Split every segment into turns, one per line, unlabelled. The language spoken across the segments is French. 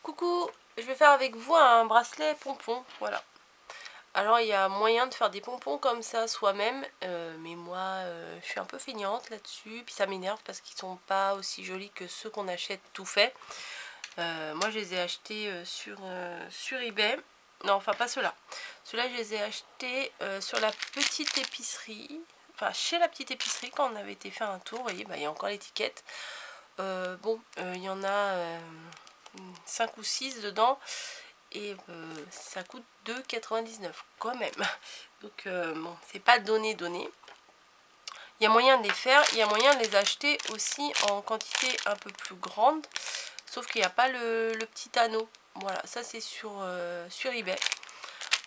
Coucou, je vais faire avec vous un bracelet pompon, voilà. Alors il y a moyen de faire des pompons comme ça soi-même, mais moi je suis un peu feignante là-dessus, puis ça m'énerve parce qu'ils sont pas aussi jolis que ceux qu'on achète tout fait. Moi je les ai achetés sur eBay, non enfin pas ceux-là. Ceux-là je les ai achetés sur la petite épicerie, enfin chez la petite épicerie quand on avait été faire un tour, vous voyez, bah, il y a encore l'étiquette. Il y en a 5 ou 6 dedans et ça coûte 2,99 quand même. Donc bon, c'est pas donné. Il y a moyen de les faire, il y a moyen de les acheter aussi en quantité un peu plus grande, sauf qu'il n'y a pas le petit anneau. Voilà, ça c'est sur eBay.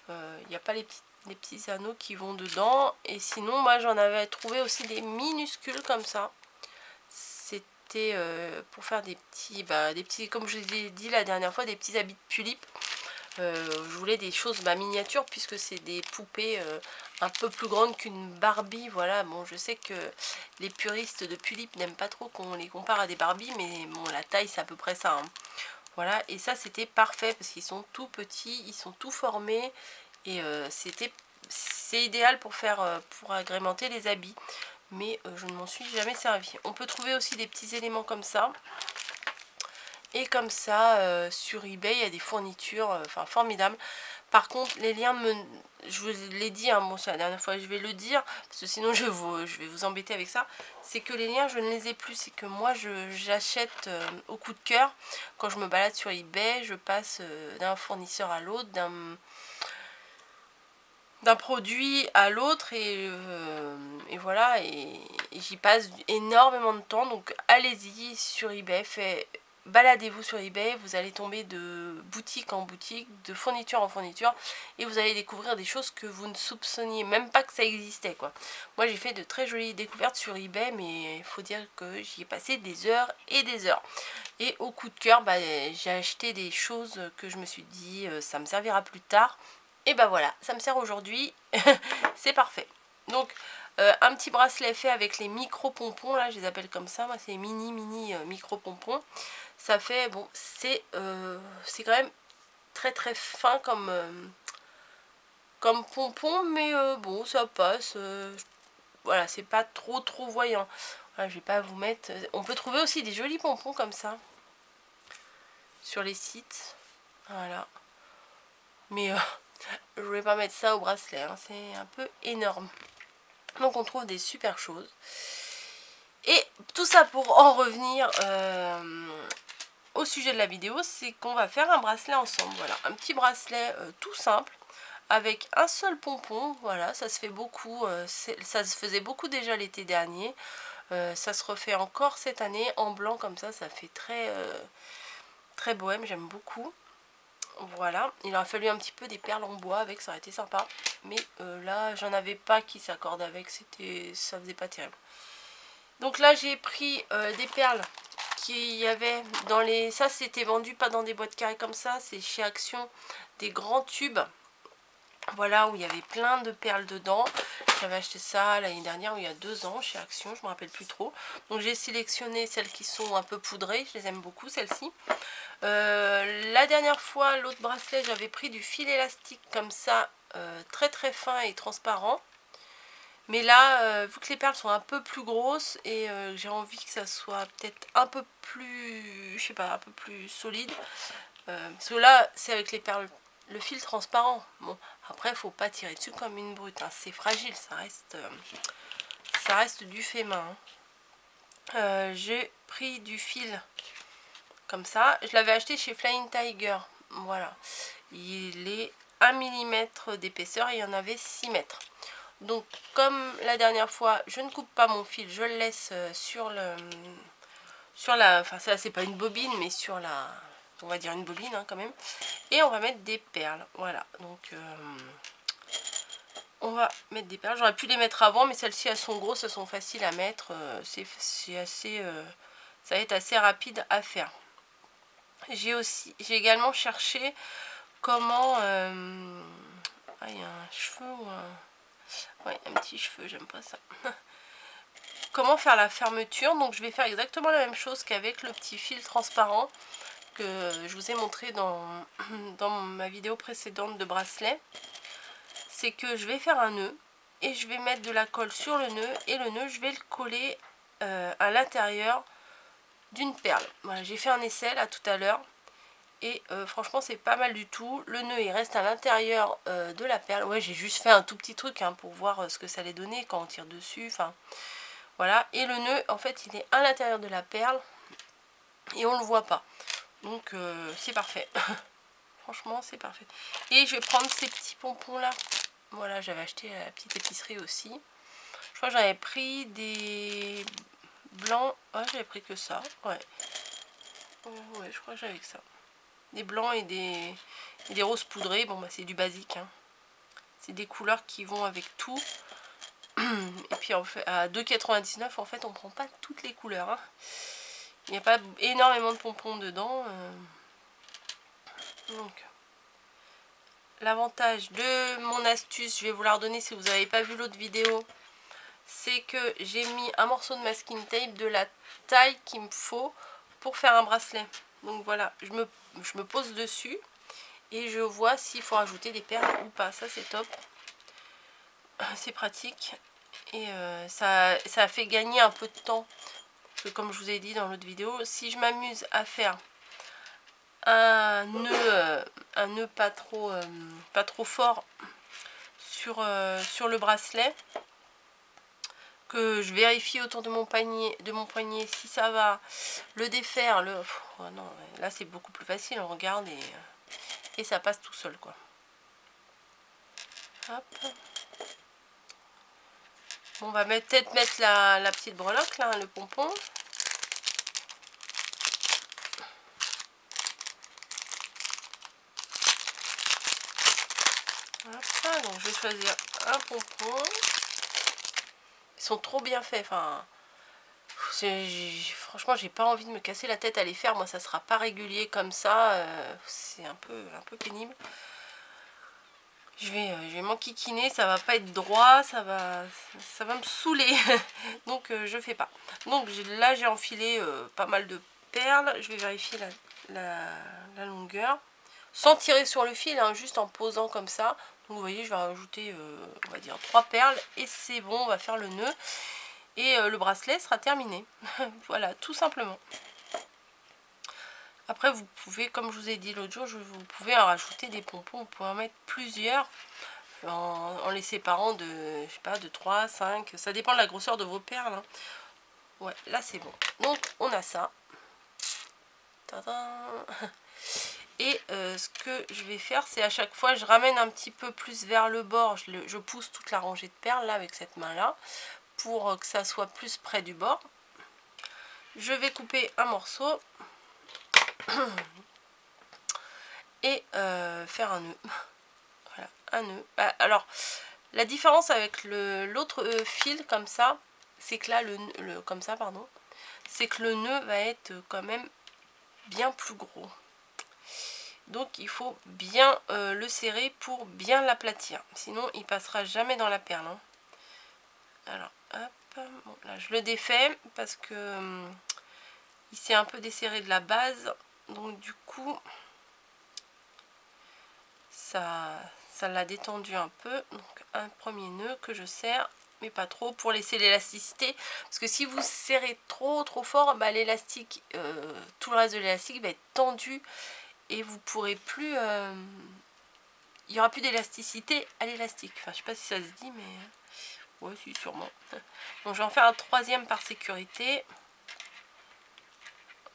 Il n'y a pas les petits anneaux qui vont dedans. Et sinon, moi j'en avais trouvé aussi des minuscules comme ça. C'était pour faire des petits, comme je vous ai dit la dernière fois, des petits habits de tulipe. Je voulais des choses miniatures puisque c'est des poupées un peu plus grandes qu'une Barbie. Voilà, bon, je sais que les puristes de tulipe n'aiment pas trop qu'on les compare à des Barbie, mais bon, la taille c'est à peu près ça, hein. Voilà, et ça c'était parfait parce qu'ils sont tout petits, ils sont tout formés et c'est idéal pour faire pour agrémenter les habits. Mais je ne m'en suis jamais servi. On peut trouver aussi des petits éléments comme ça. Et comme ça, sur eBay, il y a des fournitures enfin formidables. Par contre, les liens, je vous l'ai dit, hein, bon, c'est la dernière fois que je vais le dire, parce que sinon je vais vous embêter avec ça. C'est que les liens, je ne les ai plus. C'est que moi, j'achète au coup de cœur. Quand je me balade sur eBay, je passe d'un fournisseur à l'autre, d'un produit à l'autre et voilà, et j'y passe énormément de temps. Donc allez-y sur eBay, baladez-vous sur eBay, vous allez tomber de boutique en boutique, de fourniture en fourniture, et vous allez découvrir des choses que vous ne soupçonniez même pas que ça existait, quoi. Moi j'ai fait de très jolies découvertes sur eBay, mais il faut dire que j'y ai passé des heures et des heures. Et au coup de cœur, j'ai acheté des choses que je me suis dit ça me servira plus tard. Et bah voilà, ça me sert aujourd'hui, c'est parfait. Donc un petit bracelet fait avec les micro pompons, là je les appelle comme ça, moi c'est mini micro pompons. Ça fait, bon, c'est quand même très fin comme pompon, mais bon ça passe. Voilà, c'est pas trop voyant. Voilà, je vais pas vous mettre, on peut trouver aussi des jolis pompons comme ça sur les sites, voilà. Mais je vais pas mettre ça au bracelet, hein, c'est un peu énorme. Donc on trouve des super choses. Et tout ça pour en revenir au sujet de la vidéo, c'est qu'on va faire un bracelet ensemble. Voilà, un petit bracelet tout simple avec un seul pompon. Voilà, ça se fait beaucoup, ça se faisait beaucoup déjà l'été dernier. Ça se refait encore cette année en blanc comme ça fait très bohème, j'aime beaucoup. Voilà, il aurait fallu un petit peu des perles en bois avec, ça aurait été sympa. Mais là, j'en avais pas qui s'accordent avec, ça faisait pas terrible. Donc là, j'ai pris des perles qu'il y avait dans les... Ça, c'était vendu pas dans des boîtes carrées comme ça, c'est chez Action, des grands tubes. Voilà, où il y avait plein de perles dedans. J'avais acheté ça l'année dernière, ou il y a 2 ans, chez Action, je me rappelle plus trop. Donc j'ai sélectionné celles qui sont un peu poudrées, je les aime beaucoup, celles-ci. La dernière fois, l'autre bracelet, j'avais pris du fil élastique comme ça, très fin et transparent. Mais là, vu que les perles sont un peu plus grosses et j'ai envie que ça soit peut-être un peu plus, je sais pas, un peu plus solide. Parce que là, c'est avec les perles, le fil transparent. Bon, après, faut pas tirer dessus comme une brute, hein. C'est fragile, ça reste du fait main, hein. J'ai pris du fil comme ça. Je l'avais acheté chez Flying Tiger. Voilà. Il est 1 mm d'épaisseur et il y en avait 6 mètres. Donc comme la dernière fois, je ne coupe pas mon fil, je le laisse sur la, enfin ça c'est pas une bobine, mais sur la, on va dire une bobine, hein, quand même. Et on va mettre des perles, voilà. Donc on va mettre des perles. J'aurais pu les mettre avant, mais celles-ci elles sont grosses, elles sont faciles à mettre. C'est assez, ça va être assez rapide à faire. J'ai également cherché comment, ah, il y a un cheveu ou un... Ouais, un petit cheveu, j'aime pas ça. Comment faire la fermeture. Donc je vais faire exactement la même chose qu'avec le petit fil transparent. que je vous ai montré dans ma vidéo précédente de bracelet, c'est que je vais faire un nœud et je vais mettre de la colle sur le nœud, et le nœud je vais le coller à l'intérieur d'une perle. Voilà, j'ai fait un essai là tout à l'heure, et franchement c'est pas mal du tout. Le nœud il reste à l'intérieur de la perle. Ouais, j'ai juste fait un tout petit truc hein, pour voir ce que ça allait donner quand on tire dessus, enfin voilà. Et le nœud en fait il est à l'intérieur de la perle et on le voit pas, donc c'est parfait. Franchement c'est parfait. Et je vais prendre ces petits pompons là, voilà, j'avais acheté à la petite épicerie aussi. Je crois que j'avais pris des blancs, ouais j'avais pris que ça, ouais. Ouais, je crois que j'avais que ça. Des blancs et des roses poudrés. Bon bah c'est du basique hein. C'est des couleurs qui vont avec tout. Et puis en fait, à 2,99 en fait on prend pas toutes les couleurs hein. Il n'y a pas énormément de pompons dedans. Donc l'avantage de mon astuce, je vais vous la redonner si vous n'avez pas vu l'autre vidéo, c'est que j'ai mis un morceau de masking tape de la taille qu'il me faut pour faire un bracelet. Donc voilà, je me pose dessus et je vois s'il faut rajouter des perles ou pas. Ça c'est top, c'est pratique, et ça a fait gagner un peu de temps. Parce que comme je vous ai dit dans l'autre vidéo, si je m'amuse à faire un nœud pas trop fort sur le bracelet, que je vérifie autour de mon poignet si ça va, le défaire, oh non, là c'est beaucoup plus facile, on regarde et ça passe tout seul quoi. Hop. Bon, on va peut-être mettre la petite breloque là, le pompon. Hop, donc je vais choisir un pompon. Ils sont trop bien faits, enfin franchement j'ai pas envie de me casser la tête à les faire. Moi ça sera pas régulier comme ça, c'est un peu pénible. Je vais m'enquiquiner, ça va pas être droit, ça va me saouler. Donc je fais pas. Donc là j'ai enfilé pas mal de perles. Je vais vérifier la longueur sans tirer sur le fil hein, juste en posant comme ça. Donc vous voyez, je vais rajouter on va dire 3 perles et c'est bon, on va faire le nœud et le bracelet sera terminé. Voilà, tout simplement. Après vous pouvez, comme je vous ai dit l'autre jour, vous pouvez en rajouter des pompons, vous pouvez en mettre plusieurs en les séparant de, je sais pas, de 3, 5, ça dépend de la grosseur de vos perles hein. Ouais, là c'est bon. Donc on a ça. Tadam. Et ce que je vais faire, c'est à chaque fois je ramène un petit peu plus vers le bord, je pousse toute la rangée de perles là avec cette main là pour que ça soit plus près du bord. Je vais couper un morceau et faire un nœud. Voilà, un nœud. Alors la différence avec l'autre fil comme ça, c'est que là comme ça pardon, c'est que le nœud va être quand même bien plus gros. Donc il faut bien le serrer pour bien l'aplatir. Sinon il passera jamais dans la perle hein. Alors hop, bon, là je le défais parce que il s'est un peu desserré de la base. Donc du coup ça l'a détendu un peu. Donc un premier nœud que je serre, mais pas trop pour laisser l'élasticité. Parce que si vous serrez trop fort, bah, l'élastique, tout le reste de l'élastique va être tendu. Et vous pourrez plus il n'y aura plus d'élasticité à l'élastique. Enfin je sais pas si ça se dit, mais ouais si sûrement. Donc je vais en faire un troisième par sécurité.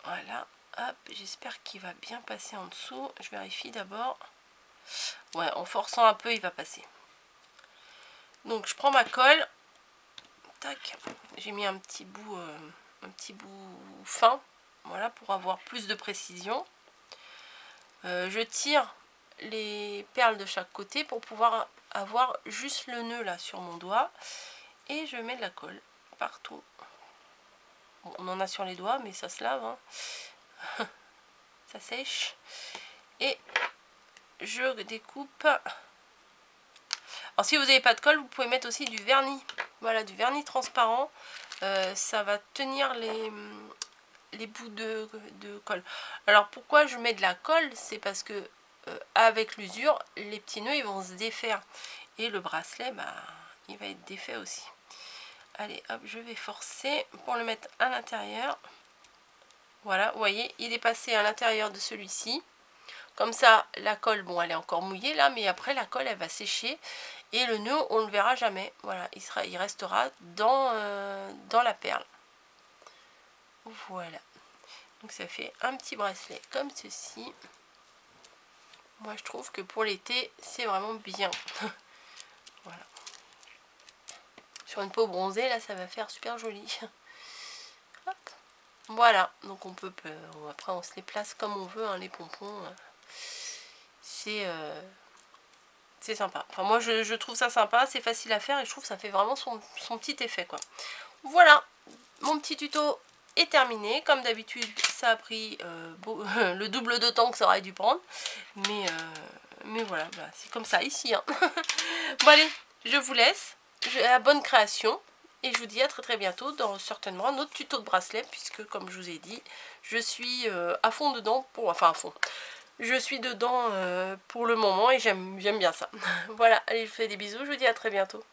Voilà, hop, j'espère qu'il va bien passer en dessous. Je vérifie d'abord. Ouais, en forçant un peu il va passer. Donc je prends ma colle, tac, j'ai mis un petit bout fin, voilà, pour avoir plus de précision. Je tire les perles de chaque côté pour pouvoir avoir juste le nœud là sur mon doigt, et je mets de la colle partout. Bon, on en a sur les doigts mais ça se lave hein. Ça sèche, et je découpe. Alors si vous n'avez pas de colle, vous pouvez mettre aussi du vernis, voilà, du vernis transparent. Ça va tenir les bouts de colle. Alors pourquoi je mets de la colle? C'est parce que avec l'usure, les petits nœuds ils vont se défaire. Et le bracelet, bah, il va être défait aussi. Allez, hop, je vais forcer pour le mettre à l'intérieur. Voilà, vous voyez, il est passé à l'intérieur de celui-ci. Comme ça, la colle, bon, elle est encore mouillée là, mais après la colle, elle va sécher. Et le nœud, on ne le verra jamais. Voilà, il restera dans la perle. Voilà. Donc ça fait un petit bracelet comme ceci. Moi, je trouve que pour l'été, c'est vraiment bien. Voilà. Sur une peau bronzée, là, ça va faire super joli. Hop. Voilà, donc on peut, après on se les place comme on veut, hein, les pompons. C'est sympa. Enfin moi je trouve ça sympa, c'est facile à faire et je trouve que ça fait vraiment son petit effet quoi. Voilà, mon petit tuto est terminé. Comme d'habitude, ça a pris le double de temps que ça aurait dû prendre. Mais voilà, bah, c'est comme ça ici. Hein. Bon allez, je vous laisse. À bonne création. Et je vous dis à très très bientôt dans certainement un autre tuto de bracelet. Puisque comme je vous ai dit, je suis à fond dedans. Enfin à fond. Je suis dedans pour le moment et j'aime bien ça. Voilà, allez, je vous fais des bisous. Je vous dis à très bientôt.